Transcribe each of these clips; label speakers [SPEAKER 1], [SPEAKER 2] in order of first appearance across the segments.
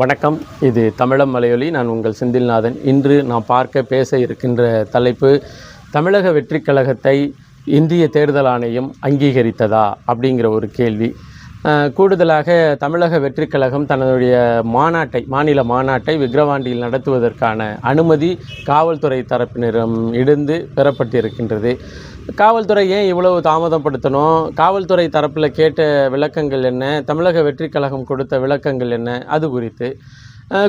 [SPEAKER 1] வணக்கம். இது தமிழம் மலையொலி. நான் உங்கள் செந்தில்நாதன். இன்று நாம் பேச இருக்கின்ற தலைப்பு, தமிழக வெற்றிக் கழகத்தை இந்திய தேர்தல் ஆணையம் அங்கீகரித்ததா அப்படிங்கிற ஒரு கேள்வி. கூடுதலாக தமிழக வெற்றிக் கழகம் தன்னுடைய மாநில மாநாட்டை விக்கிரவாண்டியில் நடத்துவதற்கான அனுமதி காவல்துறை தரப்பினரிடம் இருந்து பெறப்பட்டிருக்கின்றது. காவல்துறை ஏன் இவ்வளவு தாமதப்படுத்தணும்? காவல்துறை தரப்பில் கேட்ட விளக்கங்கள் என்ன? தமிழக வெற்றிக் கழகம் கொடுத்த விளக்கங்கள் என்ன? அது குறித்து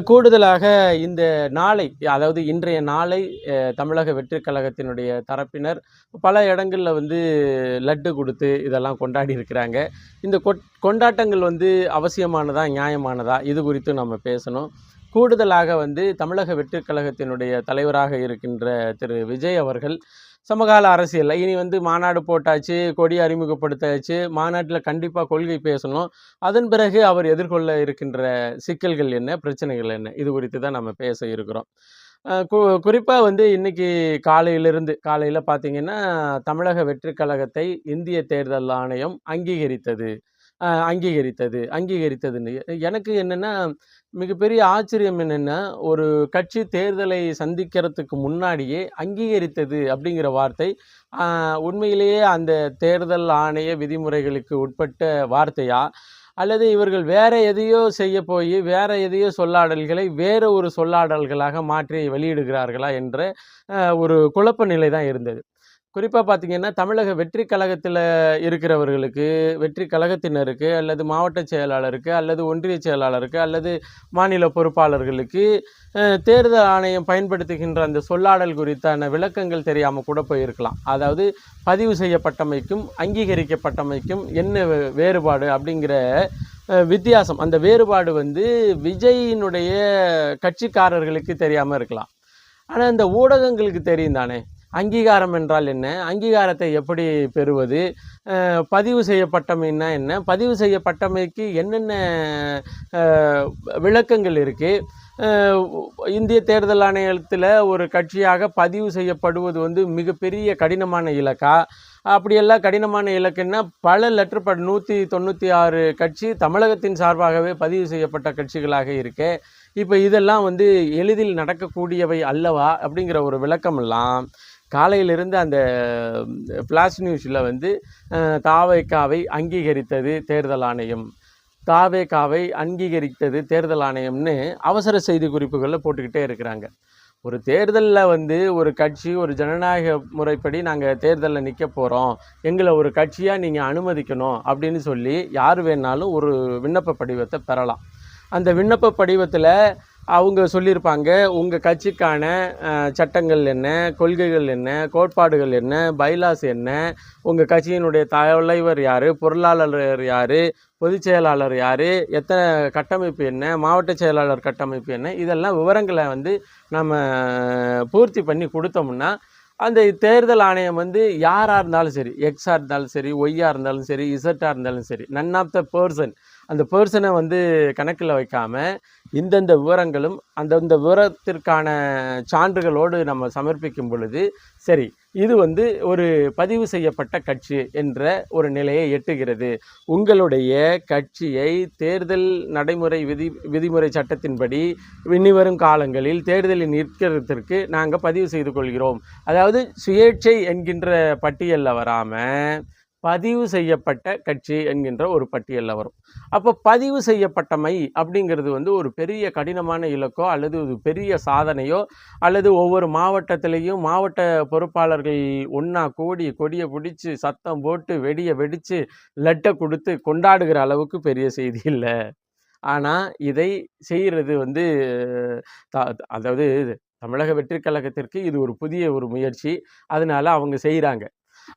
[SPEAKER 1] கூடுதலாக இந்த நாளை, அதாவது இன்றைய நாளை தமிழக வெற்றிக் கழகத்தினுடைய தரப்பினர் பல இடங்களில் லட்டு கொடுத்து இதெல்லாம் கொண்டாடி இருக்கிறாங்க. இந்த கொண்டாட்டங்கள் அவசியமானதா, நியாயமானதா? இது குறித்து நம்ம பேசணும். கூடுதலாக தமிழக வெற்றிக் கழகத்தினுடைய தலைவராக இருக்கின்ற திரு விஜய் அவர்கள் சமகால அரசியல் இனி மாநாடு போட்டாச்சு, கொடி அறிமுகப்படுத்தாச்சு, மாநாட்டில் கண்டிப்பாக கொள்கை பேசணும். அதன் பிறகு அவர் எதிர்கொள்ள இருக்கின்ற சிக்கல்கள் என்ன, பிரச்சனைகள் என்ன, இது குறித்து தான் நம்ம பேச இருக்கிறோம். குறிப்பாக இன்னைக்கு காலையில் பார்த்தீங்கன்னா, தமிழக வெற்றிக் கழகத்தை இந்திய தேர்தல் ஆணையம் அங்கீகரித்ததுன்னு எனக்கு என்னென்னா, மிகப்பெரிய ஆச்சரியம் என்னென்னா, ஒரு கட்சி தேர்தலை சந்திக்கிறதுக்கு முன்னாடியே அங்கீகரித்தது அப்படிங்கிற வார்த்தை உண்மையிலேயே அந்த தேர்தல் ஆணைய விதிமுறைகளுக்கு உட்பட்ட வார்த்தையா, அல்லது இவர்கள் வேற எதையோ செய்ய போய் வேற எதையோ சொல்லாடல்களை வேற ஒரு சொல்லாடல்களாக மாற்றி வெளியிடுகிறார்களா என்ற ஒரு குழப்ப நிலை தான் இருந்தது. குறிப்பாக பார்த்தீங்கன்னா, தமிழக வெற்றிக் கழகத்தில் இருக்கிறவர்களுக்கு, வெற்றிக் கழகத்தினருக்கு, அல்லது மாவட்ட செயலாளருக்கு, அல்லது ஒன்றிய செயலாளருக்கு, அல்லது மாநில பொறுப்பாளர்களுக்கு தேர்தல் ஆணையம் பயன்படுத்துகின்ற அந்த சொல்லாடல் குறித்தான விளக்கங்கள் தெரியாமல் கூட போயிருக்கலாம். அதாவது பதிவு செய்யப்பட்டமைக்கும் அங்கீகரிக்கப்பட்டமைக்கும் என்ன வேறுபாடு அப்படிங்கிற வித்தியாசம், அந்த வேறுபாடு விஜயினுடைய கட்சிக்காரர்களுக்கு தெரியாமல் இருக்கலாம். ஆனால் இந்த ஊடகங்களுக்கு தெரியும் தானே. அங்கீகாரம் என்றால் என்ன? அங்கீகாரத்தை எப்படி பெறுவது? பதிவு செய்யப்பட்டமைன்னா என்ன? பதிவு செய்யப்பட்டமைக்கு என்னென்ன விளக்கங்கள் இருக்குது? இந்திய தேர்தல் ஆணையத்தில் ஒரு கட்சியாக பதிவு செய்யப்படுவது மிகப்பெரிய கடினமான இலக்கா? அப்படியெல்லாம் கடினமான இலக்குன்னா பல லெட்டர் 196 கட்சி தமிழகத்தின் சார்பாகவே பதிவு செய்யப்பட்ட கட்சிகளாக இருக்கு. இப்போ இதெல்லாம் எளிதில் நடக்கக்கூடியவை அல்லவா அப்படிங்கிற ஒரு விளக்கமெல்லாம் காலையிலிருந்து அந்த ஃப்ளாஷ் நியூஸில் தாவேகாவை அங்கீகரித்தது தேர்தல் ஆணையம், தாவேகாவை அங்கீகரித்தது தேர்தல் ஆணையம்னு அவசர செய்தி குறிப்புகளில் போட்டுக்கிட்டே இருக்கிறாங்க. ஒரு தேர்தலில் ஒரு கட்சி ஒரு ஜனநாயக முறைப்படி நாங்கள் தேர்தலில் நிற்க போகிறோம், எங்களை ஒரு கட்சியாக நீங்கள் அனுமதிக்கணும் அப்படின்னு சொல்லி யார் வேணாலும் ஒரு விண்ணப்ப படிவத்தை பெறலாம். அந்த விண்ணப்ப படிவத்தில் அவங்க சொல்லியிருப்பாங்க, உங்கள் கட்சிக்கான சட்டங்கள் என்ன, கொள்கைகள் என்ன, கோட்பாடுகள் என்ன, பைலாஸ் என்ன, உங்கள் கட்சியினுடைய தலைவர் யார், பொருளாளர் யார், பொதுச் செயலாளர் யார், எத்தனை கட்டமைப்பு என்ன, மாவட்ட செயலாளர் கட்டமைப்பு என்ன, இதெல்லாம் விவரங்களை நம்ம பூர்த்தி பண்ணி கொடுத்தோம்னா அந்த தேர்தல் ஆணையம் யாராக இருந்தாலும் சரி, எக்ஸாக இருந்தாலும் சரி, ஒய்யாக இருந்தாலும் சரி, இசட்டாக இருந்தாலும் சரி, நன் ஆஃப் த பர்சன், அந்த பர்சனை கணக்கில் வைக்காமல் இந்தந்த விவரங்களும் அந்தந்த விவரத்திற்கான சான்றுகளோடு நம்ம சமர்ப்பிக்கும் பொழுது சரி, இது ஒரு பதிவு செய்யப்பட்ட கட்சி என்ற ஒரு நிலையை எட்டுகிறது. உங்களுடைய கட்சியை தேர்தல் நடைமுறை விதிமுறை சட்டத்தின்படி இனிவரும் காலங்களில் தேர்தலில் நிற்கிறதுக்கு நாங்கள் பதிவு செய்து கொள்கிறோம். அதாவது சுயேட்சை என்கின்ற பட்டியலில் வராமல் பதிவு செய்யப்பட்ட கட்சி என்கின்ற ஒரு பட்டியலில் வரும். அப்போ பதிவு செய்யப்பட்டமை அப்படிங்கிறது ஒரு பெரிய கடினமான இலக்கோ அல்லது ஒரு பெரிய சாதனையோ, அல்லது ஒவ்வொரு மாவட்டத்திலையும் மாவட்ட பொறுப்பாளர்கள் ஒன்றா கூடி கொடியை பிடிச்சி சத்தம் போட்டு வெடியை வெடித்து லட்டை கொடுத்து கொண்டாடுகிற அளவுக்கு பெரிய செய்தி இல்லை. ஆனால் இதை செய்கிறது அதாவது தமிழக வெற்றிக் கழகத்திற்கு இது ஒரு புதிய ஒரு முயற்சி, அதனால அவங்க செய்கிறாங்க.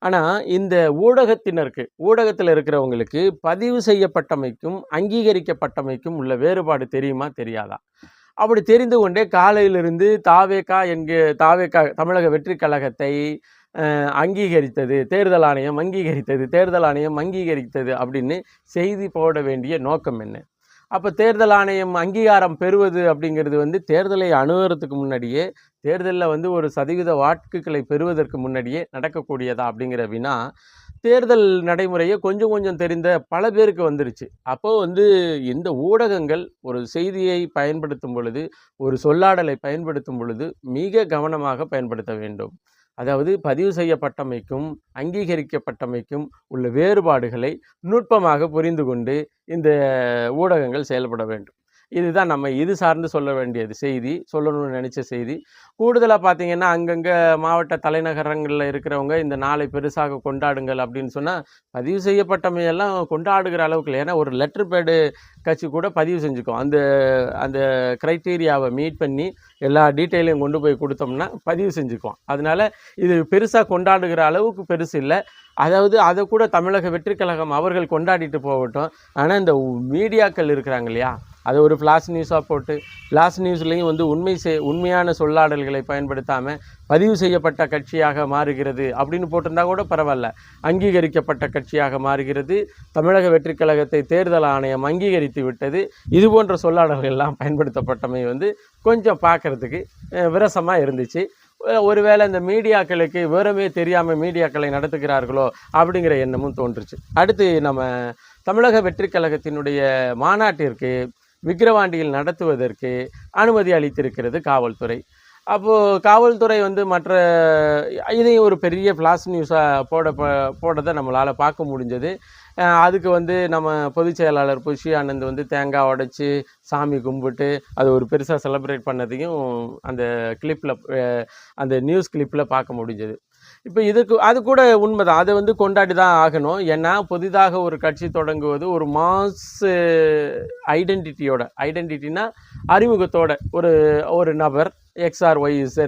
[SPEAKER 1] ஆனால் இந்த ஊடகத்தில் இருக்கிறவங்களுக்கு பதிவு செய்யப்பட்டமைக்கும் அங்கீகரிக்கப்பட்டமைக்கும் உள்ள வேறுபாடு தெரியுமா, தெரியாதா? அப்படி தெரிந்து கொண்டே காலையிலிருந்து தாவேகா தமிழக வெற்றிக் கழகத்தை அங்கீகரித்தது தேர்தல் ஆணையம் அங்கீகரித்தது அப்படின்னு செய்தி போட வேண்டிய நோக்கம் என்ன? அப்போ தேர்தல் ஆணையம் அங்கீகாரம் பெறுவது அப்படிங்கிறது தேர்தலை அணுகிறதுக்கு முன்னாடியே, தேர்தலில் ஒரு சதவீத வாக்குகளை பெறுவதற்கு முன்னாடியே நடக்கக்கூடியதா அப்படிங்கிற வினா தேர்தல் நடைமுறையை கொஞ்சம் கொஞ்சம் தெரிந்த பல பேருக்கு வந்துருச்சு. அப்போ வந்து இந்த ஊடகங்கள் ஒரு செய்தியை பயன்படுத்தும் பொழுது, ஒரு சொல்லாடலை பயன்படுத்தும் பொழுது மிக கவனமாக பயன்படுத்த வேண்டும். அதாவது பதிவு செய்யப்பட்டமைக்கும் அங்கீகரிக்கப்பட்டமைக்கும் உள்ள வேறுபாடுகளை நுட்பமாக புரிந்து கொண்டு இந்த ஊடகங்கள் செயல்பட வேண்டும். இதுதான் நம்ம இது சார்ந்து சொல்ல வேண்டியது செய்தி, சொல்லணும்னு நினச்ச செய்தி. கூடுதலாக பார்த்தீங்கன்னா, அங்கங்கே மாவட்ட தலைநகரங்களில் இருக்கிறவங்க இந்த நாளை பெருசாக கொண்டாடுங்கள் அப்படின்னு சொன்னால், பதிவு செய்யப்பட்டமையெல்லாம் கொண்டாடுகிற அளவுக்கு இல்லை. ஏன்னா ஒரு லெட்டர் பேடு கட்சி கூட பதிவு செஞ்சுக்கும். அந்த அந்த க்ரைட்டீரியாவை மீட் பண்ணி எல்லா டீட்டெயிலையும் கொண்டு போய் கொடுத்தோம்னா பதிவு செஞ்சுக்குவோம். அதனால இது பெருசாக கொண்டாடுகிற அளவுக்கு பெருசு இல்லை. அதாவது அதை கூட தமிழக வெற்றிக் கழகம் அவர்கள் கொண்டாடிட்டு போகட்டும். ஆனால் இந்த மீடியாக்கள் இருக்கிறாங்க இல்லையா, அதை ஒரு ஃப்ளாஷ் நியூஸாக போட்டு ஃப்ளாஷ் நியூஸ்லேயும் வந்து உண்மையான சொல்லாடல்களை பயன்படுத்தாமல் பதிவு செய்யப்பட்ட கட்சியாக மாறுகிறது அப்படின்னு போட்டிருந்தா கூட பரவாயில்ல. அங்கீகரிக்கப்பட்ட கட்சியாக மாறுகிறது, தமிழக வெற்றிக் கழகத்தை தேர்தல் ஆணையம் அங்கீகரித்து விட்டது, இது போன்ற சொல்லாடல்கள் எல்லாம் பயன்படுத்தப்பட்டமை வந்து கொஞ்சம் பார்க்குறதுக்கு விரசமாக இருந்துச்சு. ஒருவேளை இந்த மீடியாக்களுக்கு விவரமே தெரியாமல் மீடியாக்களை நடத்துகிறார்களோ அப்படிங்கிற எண்ணமும் தோன்றுச்சு. அடுத்து நம்ம தமிழக வெற்றிக் கழகத்தினுடைய மாநாட்டிற்கு விக்கிரவாண்டியில் நடத்துவதற்கு அனுமதி அளித்திருக்கிறது காவல்துறை. அப்போது காவல்துறை வந்து மற்ற இதையும் ஒரு பெரிய ஃப்ளாஷ் நியூஸாக போடதை நம்மளால் பார்க்க முடிஞ்சது. அதுக்கு வந்து நம்ம பொதுச் செயலாளர் புஷி ஆனந்த் வந்து தேங்காய் உடைச்சி சாமி கும்பிட்டு அது ஒரு பெருசாக செலிப்ரேட் பண்ணதையும் அந்த கிளிப்பில், அந்த நியூஸ் கிளிப்பில் பார்க்க முடிஞ்சது. இப்போ அது கூட உண்மைதான், அதை வந்து கொண்டாடி தான் ஆகணும். ஏன்னா புதிதாக ஒரு கட்சி தொடங்குவது ஒரு மாஸ் ஐடென்டிட்டினா அறிமுகத்தோட ஒரு நபர் XRYZ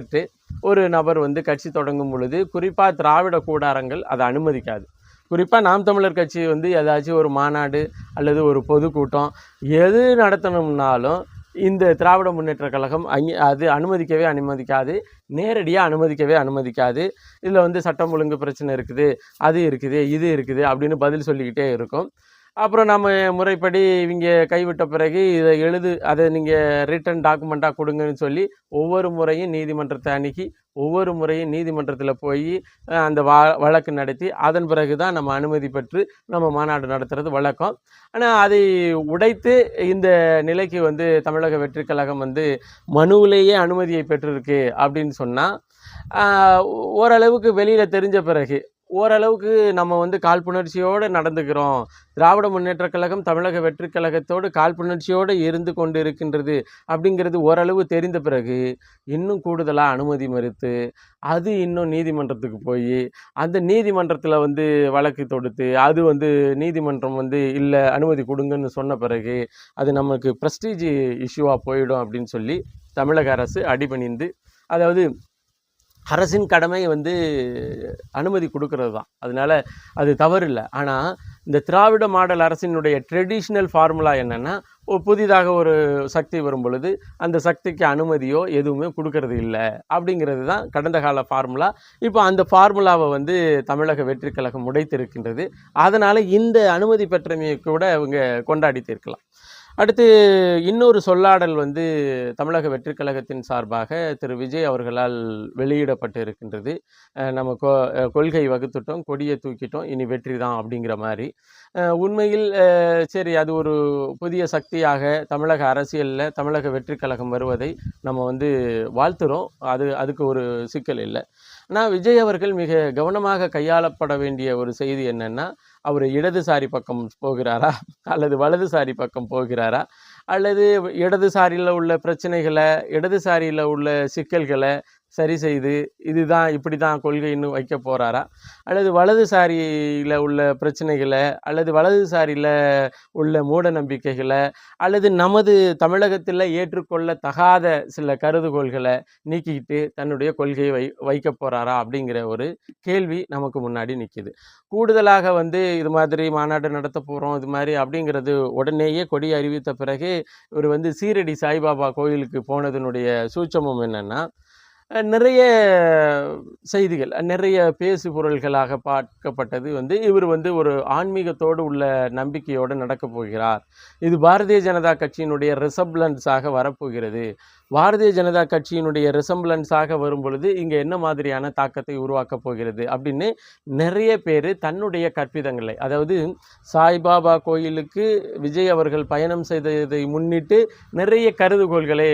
[SPEAKER 1] ஒரு நபர் வந்து கட்சி தொடங்கும் பொழுது குறிப்பாக திராவிட கூடாரங்கள் அதை அனுமதிக்காது. குறிப்பாக நாம் தமிழர் கட்சி வந்து ஏதாச்சும் ஒரு மாநாடு அல்லது ஒரு பொதுக்கூட்டம் எது நடத்தணும்னாலும் இந்த திராவிட முன்னேற்ற கழகம் அது அனுமதிக்காது, நேரடியாக அனுமதிக்காது. இதில் வந்து சட்டம் ஒழுங்கு பிரச்சனை இருக்குது, அது இருக்குது, இது இருக்குது அப்படின்னு பதில் சொல்லிக்கிட்டே இருக்கும். அப்புறம் நம்ம முறைப்படி இவங்க கைவிட்ட பிறகு அதை நீங்கள் ரிட்டன் டாக்குமெண்ட்டாக கொடுங்கன்னு சொல்லி ஒவ்வொரு முறையும் நீதிமன்றத்தை அணுகி ஒவ்வொரு முறையும் நீதிமன்றத்தில் போய் அந்த வழக்கு நடத்தி அதன் பிறகு தான் நம்ம அனுமதி பெற்று நம்ம மாநாடு நடத்துறது வழக்கம். ஆனால் அதை உடைத்து இந்த நிலைக்கு வந்து தமிழக வெற்றிக் கழகம் வந்து மனுவிலேயே அனுமதியை பெற்றிருக்கு அப்படின்னு சொன்னால் ஓரளவுக்கு வெளியில் தெரிஞ்ச பிறகு ஓரளவுக்கு நம்ம வந்து காழ்ப்புணர்ச்சியோடு நடந்துக்கிறோம், திராவிட முன்னேற்ற கழகம் தமிழக வெற்றிக் கழகத்தோடு காழ்ப்புணர்ச்சியோடு இருந்து கொண்டு இருக்கின்றது அப்படிங்கிறது ஓரளவு தெரிந்த பிறகு இன்னும் கூடுதலாக அனுமதி மறுத்து அது இன்னும் நீதிமன்றத்துக்கு போய் அந்த நீதிமன்றத்தில் வந்து வழக்கு தொடுத்து அது வந்து நீதிமன்றம் வந்து இல்லை அனுமதி கொடுங்கன்னு சொன்ன பிறகு அது நமக்கு ப்ரெஸ்டீஜ் இஷ்யூவாக போயிடும் அப்படின்னு சொல்லி தமிழக அரசு அடிபணிந்து, அதாவது அரசின் கடமை வந்து அனுமதி கொடுக்கறது தான், அதனால் அது தவறு இல்லை. ஆனால் இந்த திராவிட மாடல் அரசினுடைய ட்ரெடிஷ்னல் ஃபார்முலா என்னென்னா, புதிதாக ஒரு சக்தி வரும் பொழுது அந்த சக்திக்கு அனுமதியோ எதுவுமே கொடுக்கறது இல்லை அப்படிங்கிறது தான் கடந்த கால ஃபார்முலா. இப்போ அந்த ஃபார்முலாவை வந்து தமிழக வெற்றிக் கழகம் உடைத்திருக்கின்றது. அதனால் இந்த அனுமதி பெற்றமையை கூட அவங்க கொண்டாடி தீர்க்கலாம். அடுத்து இன்னொரு சொல்லாடல் வந்து தமிழக வெற்றிக் கழகத்தின் சார்பாக திரு விஜய் அவர்களால் வெளியிடப்பட்டு இருக்கின்றது. நம்ம கொள்கை வகுத்துட்டோம், கொடியை தூக்கிட்டோம், இனி வெற்றி தான் அப்படிங்கிற மாதிரி. உண்மையில் சரி, அது ஒரு புதிய சக்தியாக தமிழக அரசியலில் தமிழக வெற்றிக் கழகம் வருவதை நம்ம வந்து வாழ்த்துறோம். அதுக்கு ஒரு சிக்கல் இல்லை. ஆனால் விஜய் அவர்கள் மிக கவனமாக கையாளப்பட வேண்டிய ஒரு செய்தி என்னென்னா, அவர் இடதுசாரி பக்கம் போகிறாரா அல்லது வலதுசாரி பக்கம் போகிறாரா, அல்லது இடதுசாரியில் உள்ள பிரச்சனைகளை, இடதுசாரியில் உள்ள சிக்கல்களை சரி செய்து இதுதான் இப்படி தான் கொள்கைன்னு வைக்க போகிறாரா, அல்லது வலதுசாரியில் உள்ள பிரச்சனைகளை அல்லது வலதுசாரியில் உள்ள மூட நம்பிக்கைகளை அல்லது நமது தமிழகத்தில் ஏற்றுக்கொள்ள தகாத சில கருதுகோள்களை நீக்கிக்கிட்டு தன்னுடைய கொள்கையை வைக்க போகிறாரா அப்படிங்கிற ஒரு கேள்வி நமக்கு முன்னாடி நிற்கிது. கூடுதலாக வந்து இது மாதிரி மாநாடு நடத்த போகிறோம் இது மாதிரி அப்படிங்கிறது உடனேயே கொடி அறிவித்த பிறகு இவர் வந்து சீரடி சாய்பாபா கோயிலுக்கு போனதனுடைய சூட்சமம் என்னென்னா, நிறைய செய்திகள், நிறைய பேசு பொருள்களாக பார்க்கப்பட்டது இவர் ஒரு ஆன்மீகத்தோடு உள்ள நம்பிக்கையோடு நடக்கப் போகிறார். இது பாரதிய ஜனதா கட்சியினுடைய ரிசம்பிளன்ஸாக வரப்போகிறது. பாரதிய ஜனதா கட்சியினுடைய ரிசம்பிளன்ஸாக வரும் பொழுது இங்கே என்ன மாதிரியான தாக்கத்தை உருவாக்கப் போகிறது அப்படின்னு நிறைய பேர் தன்னுடைய கற்பிதங்களை, அதாவது சாய்பாபா கோயிலுக்கு விஜய் அவர்கள் பயணம் செய்ததை முன்னிட்டு நிறைய கருதுகோள்களை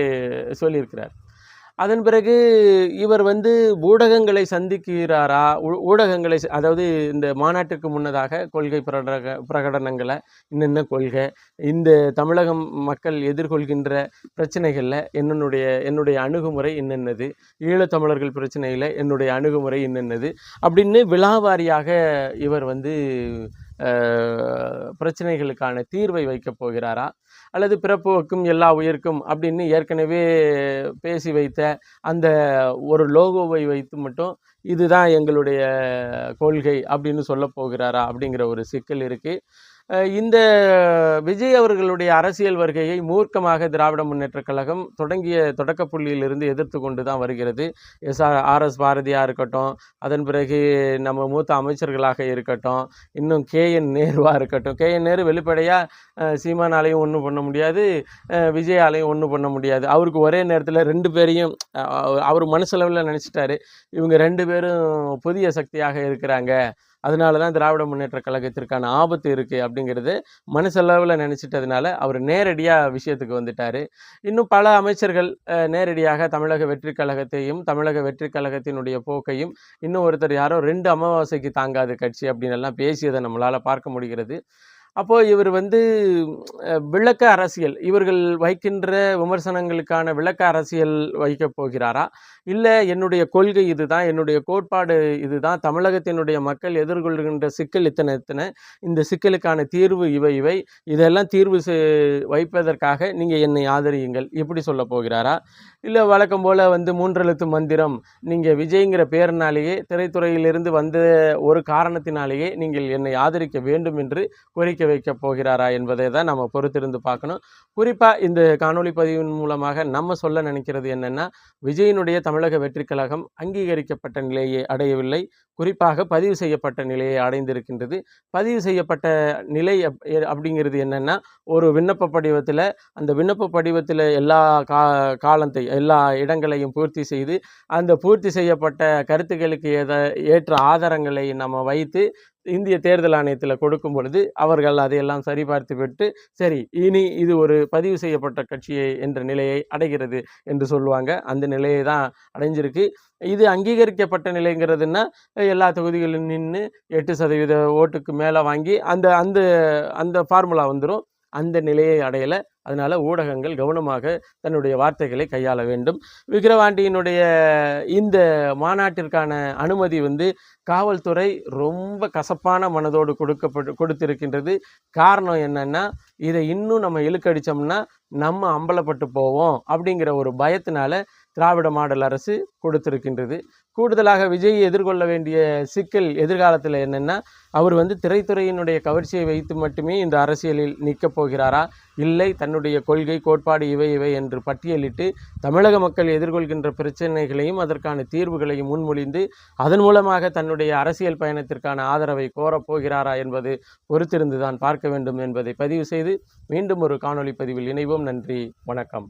[SPEAKER 1] சொல்லியிருக்கிறார். அதன் பிறகு இவர் ஊடகங்களை சந்திக்கிறாரா, ஊடகங்களை அதாவது இந்த மாநாட்டிற்கு முன்னதாக கொள்கை பிரகடனங்களை, என்னென்ன கொள்கை, இந்த தமிழகம் மக்கள் எதிர்கொள்கின்ற பிரச்சனைகளில் என்னுடைய அணுகுமுறை என்னென்னது, ஈழத்தமிழர்கள் பிரச்சனையில் என்னுடைய அணுகுமுறை என்னென்னது அப்படின்னு விலாவாரியாக இவர் பிரச்சனைகளுக்கான தீர்வை வைக்கப் போகிறாரா, அல்லது பிறப்புக்கும் எல்லா உயிர்க்கும் அப்படின்னு ஏற்கனவே பேசி வைத்த அந்த ஒரு லோகோவை வைத்து மட்டும் இதுதான் எங்களுடைய கொள்கை அப்படின்னு சொல்ல போகிறாரா அப்படிங்கிற ஒரு சிக்கல் இருக்குது. இந்த விஜய் அவர்களுடைய அரசியல் வருகையை மூர்க்கமாக திராவிட முன்னேற்றக் கழகம் தொடங்கிய தொடக்க புள்ளியிலிருந்து எதிர்த்து கொண்டு தான் வருகிறது. ஆர்எஸ் பாரதியாக இருக்கட்டும், அதன் பிறகு நம்ம மூத்த அமைச்சர்களாக இருக்கட்டும், இன்னும் KN நேருவாக இருக்கட்டும். KN நேரு வெளிப்படையாக சீமானாலையும் ஒன்றும் பண்ண முடியாது, விஜயாலையும் ஒன்றும் பண்ண முடியாது. அவருக்கு ஒரே நேரத்தில் ரெண்டு பேரையும் அவர் மனசளவில் நினச்சிட்டாரு, இவங்க ரெண்டு பேரும் புதிய சக்தியாக இருக்கிறாங்க, அதனால தான் திராவிட முன்னேற்ற கழகத்திற்கான ஆபத்து இருக்குது அப்படிங்கிறது மனசளவில் நினச்சிட்டதுனால அவர் நேரடியாக விஷயத்துக்கு வந்துட்டார். இன்னும் பல அமைச்சர்கள் நேரடியாக தமிழக வெற்றி கழகத்தையும் தமிழக வெற்றி கழகத்தினுடைய போக்கையும், இன்னும் ஒருத்தர் யாரோ 2 அமாவாசைக்கு தாங்காத கட்சி அப்படின்னு எல்லாம் பேசியதை நம்மளால் பார்க்க முடிகிறது. அப்போது இவர் விளக்க அரசியல், இவர்கள் வைக்கின்ற விமர்சனங்களுக்கான விளக்க அரசியல் வைக்கப் போகிறாரா, இல்லை என்னுடைய கொள்கை இதுதான், என்னுடைய கோட்பாடு இதுதான், தமிழகத்தினுடைய மக்கள் எதிர்கொள்கின்ற சிக்கல் இத்தனை, இந்த சிக்கலுக்கான தீர்வு இவை, இதெல்லாம் தீர்வு வைப்பதற்காக நீங்கள் என்னை ஆதரியுங்கள் இப்படி சொல்ல போகிறாரா, இல்லை வழக்கம் போல் 3 எழுத்து மந்திரம், நீங்கள் விஜய்ங்கிற பேரினாலேயே, திரைத்துறையிலிருந்து வந்த ஒரு காரணத்தினாலேயே நீங்கள் என்னை ஆதரிக்க வேண்டும் என்று கோரிக்கை வைக்கப் போகிறாரா என்பதை தான் நம்ம பொறுத்திருந்து பார்க்கணும். குறிப்பாக இந்த காணொளி பதிவின் மூலமாக நம்ம சொல்ல நினைக்கிறது என்னென்னா, விஜயினுடைய தமிழக வெற்றி கழகம் அங்கீகரிக்கப்பட்ட நிலையை அடையவில்லை, குறிப்பாக பதிவு செய்யப்பட்ட நிலையை அடைந்திருக்கின்றது. பதிவு செய்யப்பட்ட நிலை அப்படிங்கிறது என்னென்னா, ஒரு விண்ணப்ப படிவத்தில், அந்த விண்ணப்ப படிவத்தில் எல்லா எல்லா இடங்களையும் பூர்த்தி செய்து, அந்த பூர்த்தி செய்யப்பட்ட கருத்துக்களுக்கு ஏற்ற ஆதாரங்களை நம்ம வைத்து இந்திய தேர்தல் ஆணையத்தில் கொடுக்கும் பொழுது அவர்கள் அதையெல்லாம் சரிபார்த்து விட்டு, சரி இனி இது ஒரு பதிவு செய்யப்பட்ட கட்சியை என்ற நிலையை அடைகிறது என்று சொல்லுவாங்க. அந்த நிலையை தான் அடைஞ்சிருக்கு. இது அங்கீகரிக்கப்பட்ட நிலைங்கிறதுனா எல்லா தொகுதிகளிலும் நின்று 8% ஓட்டுக்கு மேலே வாங்கி அந்த அந்த அந்த ஃபார்முலா வந்துடும். அந்த நிலையை அடையலை. அதனால் ஊடகங்கள் கவனமாக தன்னுடைய வார்த்தைகளை கையாள வேண்டும். விக்கிரவாண்டியினுடைய இந்த மாநாட்டிற்கான அனுமதி காவல்துறை ரொம்ப கசப்பான மனதோடு கொடுத்திருக்கின்றது. காரணம் என்னன்னா, இதை இன்னும் நம்ம இழுக்கடிச்சோம்னா நம்ம அம்பலப்பட்டு போவோம் அப்படிங்கிற ஒரு பயத்தினால திராவிட மாடல் அரசு கொடுத்திருக்கின்றது. கூடுதலாக விஜய் எதிர்கொள்ள வேண்டிய சிக்கல் எதிர்காலத்தில் என்னென்னா, அவர் திரைத்துறையினுடைய கவர்ச்சியை வைத்து மட்டுமே இந்த அரசியலில் நிற்கப் போகிறாரா, இல்லை தன்னுடைய கொள்கை கோட்பாடு இவை என்று பட்டியலிட்டு தமிழக மக்கள் எதிர்கொள்கின்ற பிரச்சனைகளையும் அதற்கான தீர்வுகளையும் முன்மொழிந்து அதன் மூலமாக தன்னுடைய அரசியல் பயணத்திற்கான ஆதரவை கோரப்போகிறாரா என்பது பொறுத்திருந்து தான் பார்க்க வேண்டும் என்பதை பதிவு செய்து மீண்டும் ஒரு காணொளி பதிவில் இணைவோம். நன்றி, வணக்கம்.